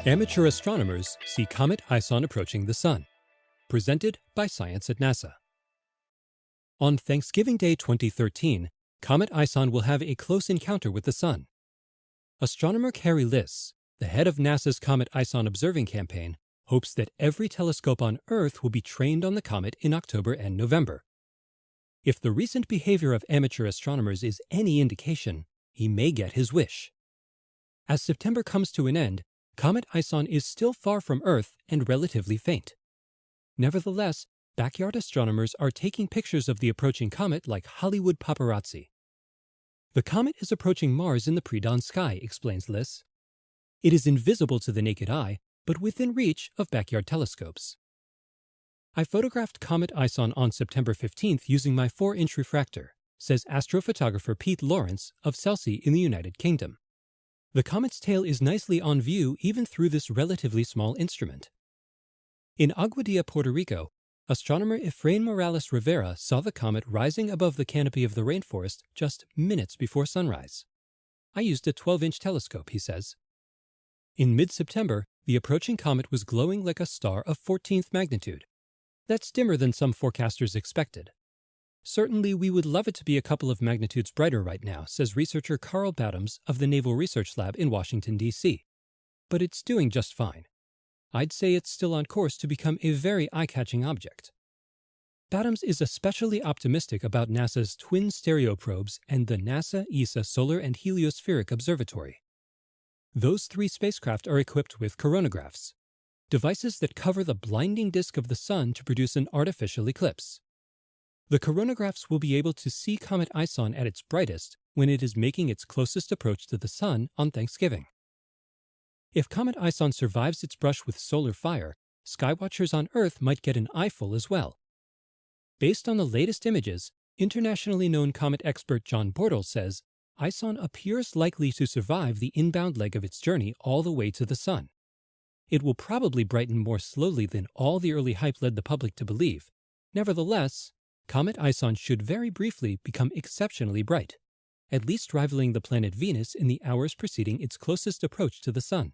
Amateur astronomers see Comet ISON approaching the Sun. Presented by Science at NASA. On Thanksgiving Day 2013, Comet ISON will have a close encounter with the Sun. Astronomer Carrie Liss, the head of NASA's Comet ISON observing campaign, hopes that every telescope on Earth will be trained on the comet in October and November. If the recent behavior of amateur astronomers is any indication, he may get his wish. As September comes to an end, Comet ISON is still far from Earth and relatively faint. Nevertheless, backyard astronomers are taking pictures of the approaching comet like Hollywood paparazzi. The comet is approaching Mars in the pre-dawn sky, explains Liss. It is invisible to the naked eye, but within reach of backyard telescopes. I photographed Comet ISON on September 15th using my 4-inch refractor, says astrophotographer Pete Lawrence of Chelsea in the United Kingdom. The comet's tail is nicely on view even through this relatively small instrument. In Aguadilla, Puerto Rico, astronomer Efrain Morales Rivera saw the comet rising above the canopy of the rainforest just minutes before sunrise. I used a 12-inch telescope, he says. In mid-September, the approaching comet was glowing like a star of 14th magnitude. That's dimmer than some forecasters expected. Certainly, we would love it to be a couple of magnitudes brighter right now, says researcher Carl Badams of the Naval Research Lab in Washington, D.C. But it's doing just fine. I'd say it's still on course to become a very eye-catching object. Badams is especially optimistic about NASA's twin stereo probes and the NASA ESA Solar and Heliospheric Observatory. Those 3 spacecraft are equipped with coronagraphs, devices that cover the blinding disk of the Sun to produce an artificial eclipse. The coronagraphs will be able to see Comet ISON at its brightest when it is making its closest approach to the Sun on Thanksgiving. If Comet ISON survives its brush with solar fire, skywatchers on Earth might get an eyeful as well. Based on the latest images, internationally known comet expert John Bortle says ISON appears likely to survive the inbound leg of its journey all the way to the Sun. It will probably brighten more slowly than all the early hype led the public to believe. Nevertheless, Comet ISON should very briefly become exceptionally bright, at least rivaling the planet Venus in the hours preceding its closest approach to the Sun.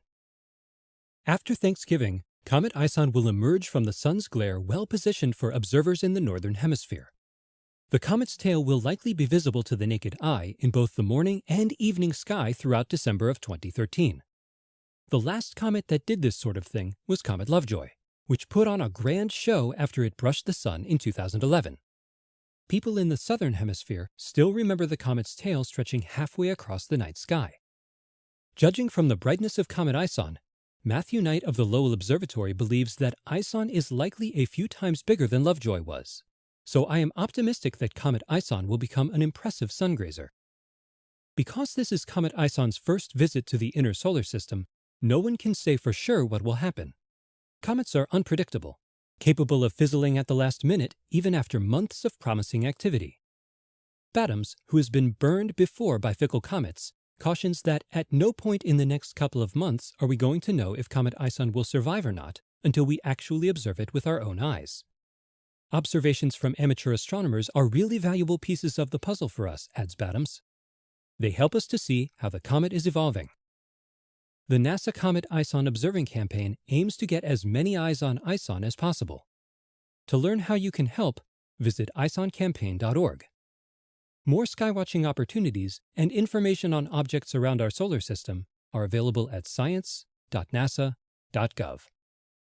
After Thanksgiving, Comet ISON will emerge from the Sun's glare well-positioned for observers in the Northern Hemisphere. The comet's tail will likely be visible to the naked eye in both the morning and evening sky throughout December of 2013. The last comet that did this sort of thing was Comet Lovejoy, which put on a grand show after it brushed the Sun in 2011. People in the Southern Hemisphere still remember the comet's tail stretching halfway across the night sky. Judging from the brightness of Comet ISON, Matthew Knight of the Lowell Observatory believes that ISON is likely a few times bigger than Lovejoy was, so I am optimistic that Comet ISON will become an impressive sungrazer. Because this is Comet ISON's first visit to the inner solar system, no one can say for sure what will happen. Comets are unpredictable, capable of fizzling at the last minute even after months of promising activity. Badams, who has been burned before by fickle comets, cautions that at no point in the next couple of months are we going to know if Comet ISON will survive or not until we actually observe it with our own eyes. Observations from amateur astronomers are really valuable pieces of the puzzle for us, adds Badams. They help us to see how the comet is evolving. The NASA Comet ISON observing campaign aims to get as many eyes on ISON as possible. To learn how you can help, visit isoncampaign.org. More skywatching opportunities and information on objects around our solar system are available at science.nasa.gov.